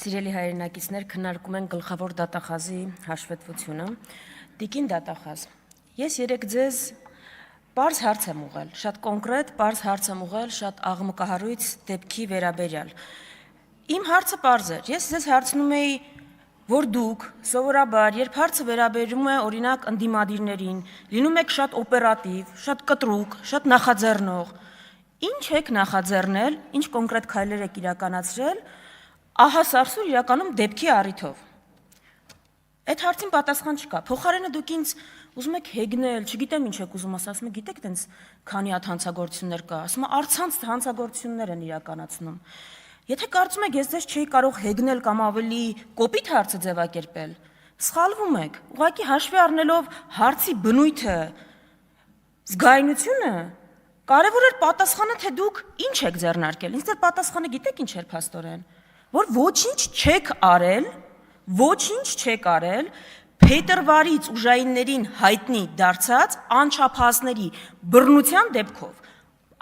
Սիրելի հայրենակիցներ, քննարկում են գլխավոր դատախազի հաշվետվությունը։ Տիկին դատախազ, ես երեկ ձեզ պարզ հարց եմ ուղղել, շատ կոնկրետ պարզ հարց եմ ուղղել, շատ աղմկահարույց դեպքի վերաբերյալ։ Իմ հարցը պարզ էր, ես ձեզ հարցնում էի, որ դուք սովորաբար, երբ հարցը վերաբերում է օրինակ ընդդիմադիրներին, լինում եք շատ օպերատիվ, շատ կտրուկ, շատ նախաձեռնող, ինչ եք նախաձեռնել, ինչ կոնկրետ քայլեր եք իրականացրել, ահասարսուր իրականում դեպքի առիթով։ Այդ հարցին պատասխան չկա։ Փոխարենը դուք ինձ ուզում եք հեգնել, չգիտեմ ինչ եք ուզում ասում եք, գիտեք տենց քանի հատ հանցագործություններ կա, ասում եմ առցանց հանցագործություններ են իրականացնում։ Եթե կարծում եք, ես ձեզ չէի կարող հեգնել կամ ավելի կոպիտ հարցը ձևակերպել, սխալվում եք։ Ուղղակի հաշվի առնելով հարցի բնույթը, զգայունությունը, կարևոր էր պատասխանը, թե դուք ինչ եք ձեռնարկել։ Ինձ դեռ պատասխանը գիտեք ինչ էր փաստորեն, որ ոչինչ չեք արել փետրվարից ուժայիններին հայտնի դարձած անչափահասների բռնության դեպքով։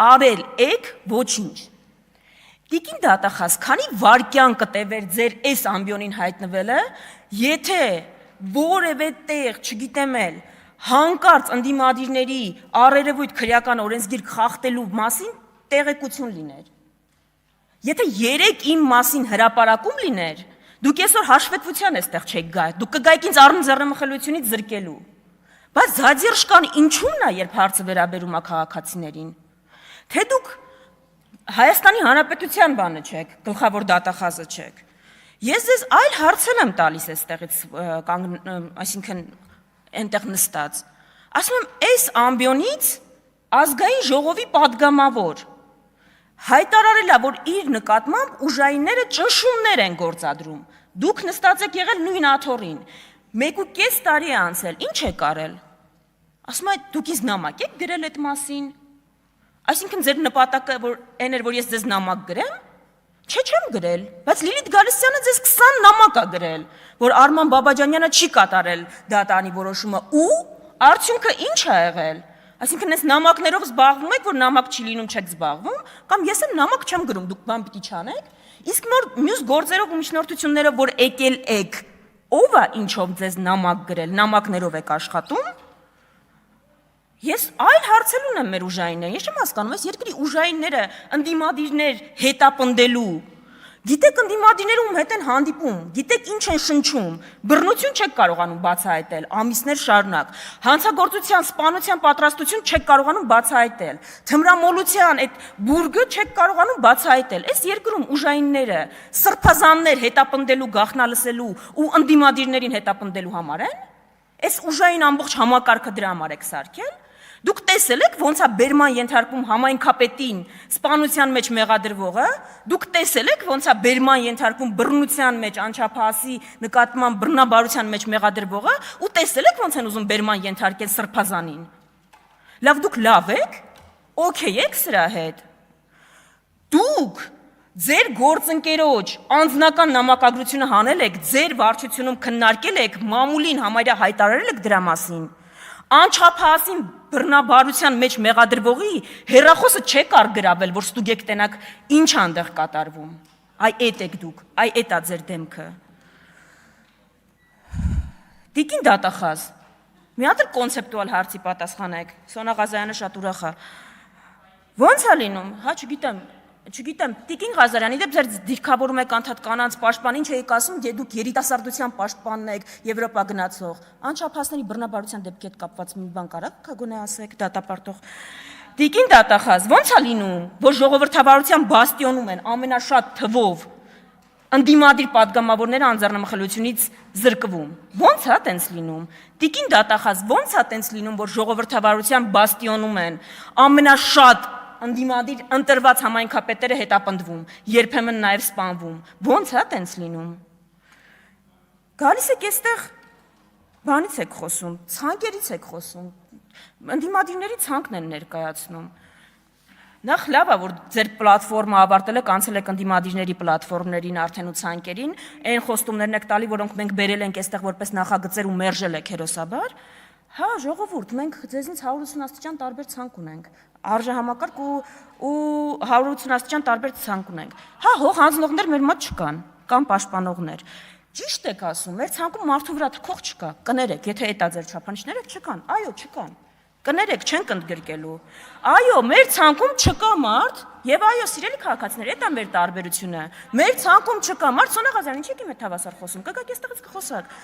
Արել եք ոչինչ։ Տիկին դատախազ, քանի վայրկյան կտևեր ձեր այս ամբիոնին հայտնվելը, եթե որևէ տեղ, չգիտեմ էլ, հանկարծ ընդդիմադիրների առերևույթ քրեական օրենսգիր խախտելու մասին տեղեկություն լիներ։ Եթե երեք իմ մասին հրապարակում լիներ, դուք այսօր հաշվետվության էստեղ չեք գա, դուք կգայիք ինձ առնձեռնմխելությունից զրկելու։ Բայց զադիրշկան ինչու՞մն է, երբ հարցը վերաբերում է քաղաքացիներին։ Թե դուք Հայաստանի Հանրապետության բանը չեք, գլխավոր դատախազը չեք։ Ես ձեզ այլ հարցեր եմ տալիս այստեղից, այսինքն այնտեղ նստած։ Ասում եմ, այս ամբիոնից ազգային ժողովի падգամավոր հայտարարել է, որ իր նկատմամբ ուժայինները ճնշումներ են գործադրում։ Դուք նստած եք եղել նույն աթոռին։ 1.5 տարի է անցել, ինչ եք արել։ Ասում եմ, դուք ինձ նամակ եք գրել այդ մասին։ Այսինքն ձեր նպատակը այն էր, որ ես ձեզ նամակ գրեմ։ Չէ, չեմ գրել, բայց Լիլիթ Գալստյանը ձեզ 20 նամակ է գրել, որ Արման Բաբաջանյանը չի կատարել դատանի որոշումը ու արդյունքը ինչ է եղել։ Այսինքն այս նամակներով զբաղվում եք, որ նամակ չի լինում, չեք զբաղվում, կամ ես եմ նամակ չեմ գրում, դուք բան պիտի չանեք։ Իսկ նոր մյուս գործերով ու միջնորդությունները, որ եկել եք, ով է ինչով ձեզ նամակ գրել, նամակներով եք աշխատում։ Ես այլ հարցեր ունեմ մեր ուժայիններին, ես չեմ հասկանում, այս երկրի ուժայինները ընդդիմադիրներ հետապնդելու, գիտեք ընդդիմադիրները ում հետ են հանդիպում, գիտեք ինչ են շնչում, բռնություն չեք կարողանում բացահայտել, ամիսներ շարունակ, հանցագործության, սպանության պատրաստություն չեք կարողանում բացահայտել, թմրամոլության այդ բուրգը չեք կարողանում բացահայտել, այս երկրում ուժայինները սրբազաններ հետապնդելու, գաղտնալսելու ու ընդդիմադիրներին հետապնդելու համար են, այս ուժային ամբողջ համակարգը դրա համար եք սարքել։ Դուք տեսել եք ոնց է բերման ենթարկվում համայնքապետին սպանության մեջ մեղադրվողը, դուք տեսել եք ոնց է բերման ենթարկվում բռնության մեջ անչափահասի նկատմամբ բռնաբարության մեջ մեղադրվողը ու տեսել եք ոնց են ուզում բերման ենթարկել սրբազանին։ Լավ, դուք լավ եք, օքեյ եք սրա հետ։ Դուք ձեր գործընկերոջ անձնական նամակագրությունը հանել եք, ձեր վարչությունում քննարկել եք, մամուլին համարյա հայտարարել եք դրա մասին։ Անչափահասին բռնաբարության մեջ մեղադրվողի հեռախոսը չեք արգրավել, որ ստուգեք տենակ ինչ անդեղ կատարվում։ Այ էդ եք դուք, այ էդ է ձեր դեմքը։ Տիկին դատախազ, մի հատ էլ կոնցեպտուալ հարցի պատասխանեք, Սոնա Ղազարյանը շատ ուրախ է։ Ոնց է լինում, հա, չգիտեմ, Տիկին Ղազարյանի դեպ ձեր դիրքավորում եք անդադ կանանց պաշտպան, ինչ եք ասում, դե դուք երիտասարդության պաշտպանն եք, Եվրոպա գնացող, անչափահասների բռնաբարության դեպքի հետ կապված մի բան կարա գոնե ասեք, դատապարտող։ Տիկին դատախազ, ոնց է լինում, որ ժողովրդավարության բաստիոնում են ամենաշատ թվով ընդդիմադիր падգամավորները անձեռնմխելությունից զրկվում։ Ոնց է տենց լինում։ Տիկին դատախազ, ոնց է տենց լինում, որ ժողովրդավարության բաստիոնում են ամենաշատ ընդդիմադիր ընտրված համայնքապետերը հետապնդվում, երբեմն նաև սպանվում։ Ոնց է տենց լինում։ Գալիս եք այստեղ բանից եք խոսում, ցանկերից եք խոսում, ընդդիմադիրների ցանկն են ներկայացնում։ Նախ լավ է, որ ձեր պլատֆորմը ավարտել եք, անցել եք ընդդիմադիրների պլատֆորմներին արդեն ու ցանկերին, այն խոստումներն եք տալի, որոնք մենք բերել ենք այստեղ որպես նախագծեր ու մերժել եք հերոսաբար։ Հա, ժողովուրդ, մենք ձեզնից 180 աստիճան տարբեր ցանկ ունենք։ Արժեհամակարգ ու 180 աստիճան տարբեր ցանկ ունենք։ Հա, հող հանձնողներ մեր մոտ չկան։ կամ պաշտպանողներ։ Ճիշտ եք ասում, մեր ցանկում մարդու վրա թքող չկա, կներեք, եթե դա ձեր չափանիշները չկան, այո, չկան։ Կներեք, չենք ընդգրկելու։ Այո, մեր ցանկում չկա մարդ, եւ այո, սիրելի քաղաքացիներ, դա մեր տարբերությունը։ Մեր ցանկում չկա մարդ, Սոնա Ղազարյան, ինչի՞ դիմ հավասար խոսում, կգաք այստեղից կխոսակ։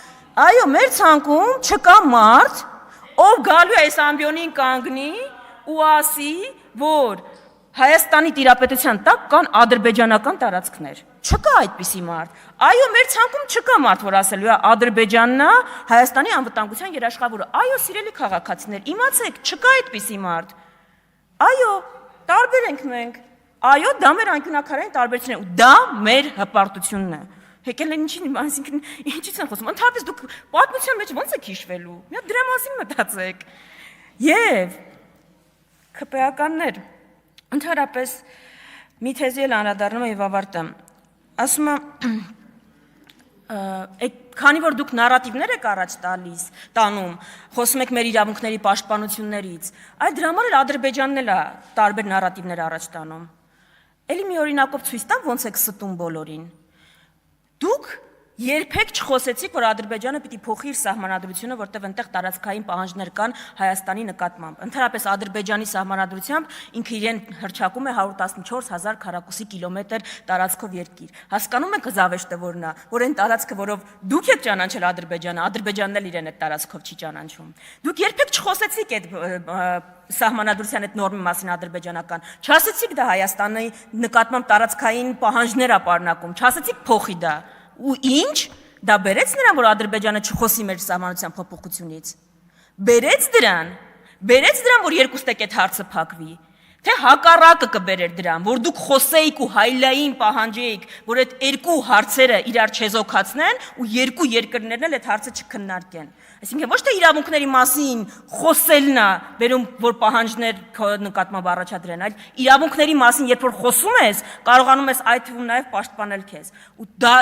Այո, մեր ցանկում չկա մարդ, ով գալու է այս ամբիոնին կանգնի ու ասի, որ Հայաստանի տիրապետության տակ կան ադրբեջանական տարածքներ։ Չկա այդպիսի մարդ։ Այո, մեր ցանկում չկա մարդ, որ ասելու է Ադրբեջանն է Հայաստանի անվտանգության երաշխավորը։ Այո, սիրելի քաղաքացիներ, իմացեք, չկա այդպիսի մարդ։ Այո, տարբեր ենք մենք։ Այո, դա մեր անկյունակարային տարբերությունն է, ու դա մեր հպարտությունն է։ Եկել են այսինքն ինչի՞ց են խոսում։ Ընդհանրապես դուք պատմության մեջ ո՞նց եք հիշվելու։ Մի հատ դրա մասին մտածեք։ Եվ ՔՊԱ-ականներ ընդհանրապես մի թեզի էլ անդրադառնում եւ ավարտեմ։ Ասում եմ, քանի որ դուք նարատիվներ եք առաջ տանում, խոսում եք մեր իրավունքների պաշտպանություններից, այլ դրա համար էլ Ադրբեջանն էլ է տարբեր նարատիվներ առաջ տանում։ Էլի մի օրինակով ցույց տամ, ոնց եք ստում բոլորին։ Դուք երբեք չխոսեցիք, որ Ադրբեջանը պիտի փոխի իր սահմանադրությունը, որտեղ այնտեղ տարածքային պահանջներ կան Հայաստանի նկատմամբ։ Ընդհանրապես Ադրբեջանի սահմանադրությամբ ինքը իրեն հռչակում է 114,000 քառակուսի կիլոմետր տարածքով երկիր։ Հասկանում եք զավեշտը որն է, որ այն տարածքը, որով դուք եք ճանաչել Ադրբեջանը, Ադրբեջանն էլ իրեն այդ տարածքով չի ճանաչում։ Դուք երբեք չխոսեցիք այդ սահմանադրության այդ նորմի մասին ադրբեջանական։ Չասեցիք դա Հայաստանի նկատմամբ տարածքային պահանջներ է պարունակում, չասեցիք փոխի դա։ Ու ինչ, դա բերեց նրան, որ Ադրբեջանը չխոսի մեր սահմանության փոփոխությունից։ Բերեց դրան, որ երկուստեք այդ հարցը փակվի։ Թե հակառակը կբերեր դրան, որ դուք խոսեիք ու հայլային պահանջեիք, որ այդ երկու հարցերը իրար չեզոքացնեն ու երկու երկրներն էլ այդ հարցը չքննարկեն։ Այսինքն ոչ թե իրավունքների մասին խոսելն է, բերում որ պահանջներ նկատմամբ առաջադրեն, այլ իրավունքների մասին, երբ որ խոսում ես, կարողանում ես այդ թվում նաև պաշտպանել քեզ։ Ու դա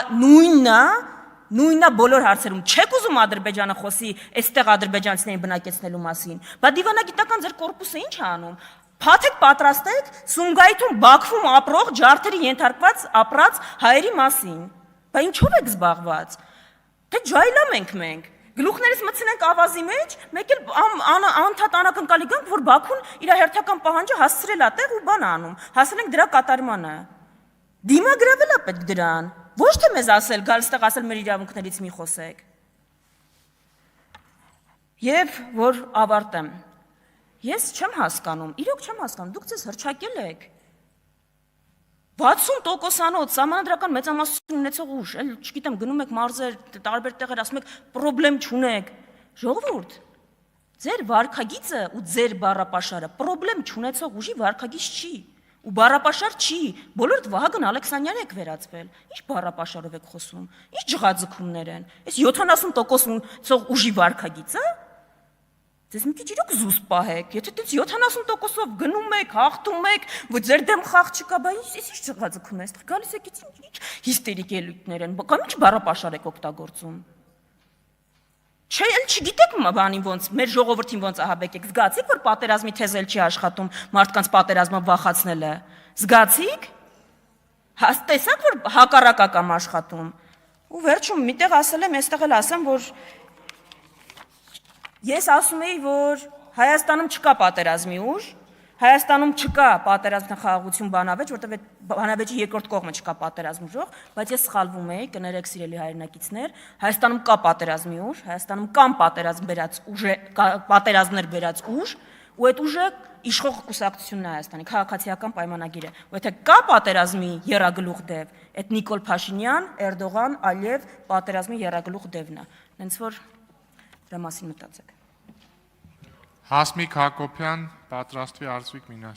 նույնն է բոլոր հարցերում։ Չեք ուզում Ադրբեջանը խոսի այստեղ ադրբեջանցիներին բնակեցնելու մասին։ Բա դիվանագիտական ձեր կորպուսը ի՞նչ է անում։ Փաթեք պատրաստեք Սումգայիթում, Բաքվում ապրող ջարդերի ենթարկված ապրած հայերի մասին։ Բա ինչով եք զբաղված։ Թե ջայլամ ենք մենք։ Գլուխներից մտցնենք ավազի մեջ, մեկ էլ անդադ անակնկալի գանք, որ Բաքուն իր հերթական պահանջը հասցրել է տեղ ու բան անում։ Հասել ենք դրա կատարմանը։ Դիմագրավել է պետք դրան։ Ոչ թե մեզ ասել, գալ ստեղ ասել մեր իրավունքներից մի խոսեք։ Եվ որ ավարտեմ։ Ես չեմ հասկանում, իրոք չեմ հասկանում, դուք ձեզ հռչակել եք 60%-անոց սահմանադրական մեծամասնություն ունեցող ուժ, էլ չգիտեմ, գնում եք մարզեր, տարբեր տեղեր, ասում եք, պրոբլեմ չունեք։ Ժողովուրդ, ձեր վարքագիծը ու ձեր բառապաշարը պրոբլեմ չունեցող ուժի վարքագիծ չի, ու բառապաշար չի, բոլորդ Վահագն Ալեքսանյան եք վերածվել, ինչ բառապաշարով եք խոսում, ինչ ջղաձգումներ են, այս 70% ունեցող ուժի վարքագիծը Ձեզ մի քիչ իրոք զուս պահեք, եթե դից 70%-ով գնում եք, հաղթում եք, որ ձեր դեմ խաղ չկա, բա ինչ ծղաձգում է, այստեղ գալիս եք ինչ հիստերիկ ելույթներ են, կամ ինչ բառապաշար եք օգտագործում։ Չէ, էլ չգիտեք բանին ոնց, մեր ժողովրդին ոնց ահաբեկ եք, զգացիք, որ պատերազմի թեզել չի աշխատում, մարդկանց պատերազմը վախացնելը։ Զգացիք։ Տեսաք, որ հակառակական աշխատում։ Ու վերջում միտեղ ասել եմ, այստեղ էլ ասեմ, որ Ես ասում էի, որ Հայաստանում չկա պատերազմի ուժ, Հայաստանում չկա պատերազմի խաղաղություն բանավեճ, որտեղ այդ բանավեճի երկրորդ կողմը չկա պատերազմի ուժ, բայց ես սխալվում էի, կներեք սիրելի հայրենակիցներ, Հայաստանում կա պատերազմի ուժ, Հայաստանում կան պատերազմներ բերած ուժ, ու այդ ուժը իշխող կուսակցությունն է Հայաստանի, քաղաքացիական պայմանագիրը։ Ու եթե կա պատերազմի եռագլուխ դև, այդ Նիկոլ Փաշինյան, Էրդողան, Ալիև պատերազմի եռագլուխ դևն է։ Հենց որ դրա մասին մտածեք։ Հասմիկ Հակոբյան, պատրաստվի Արծվիկ Մինասյան։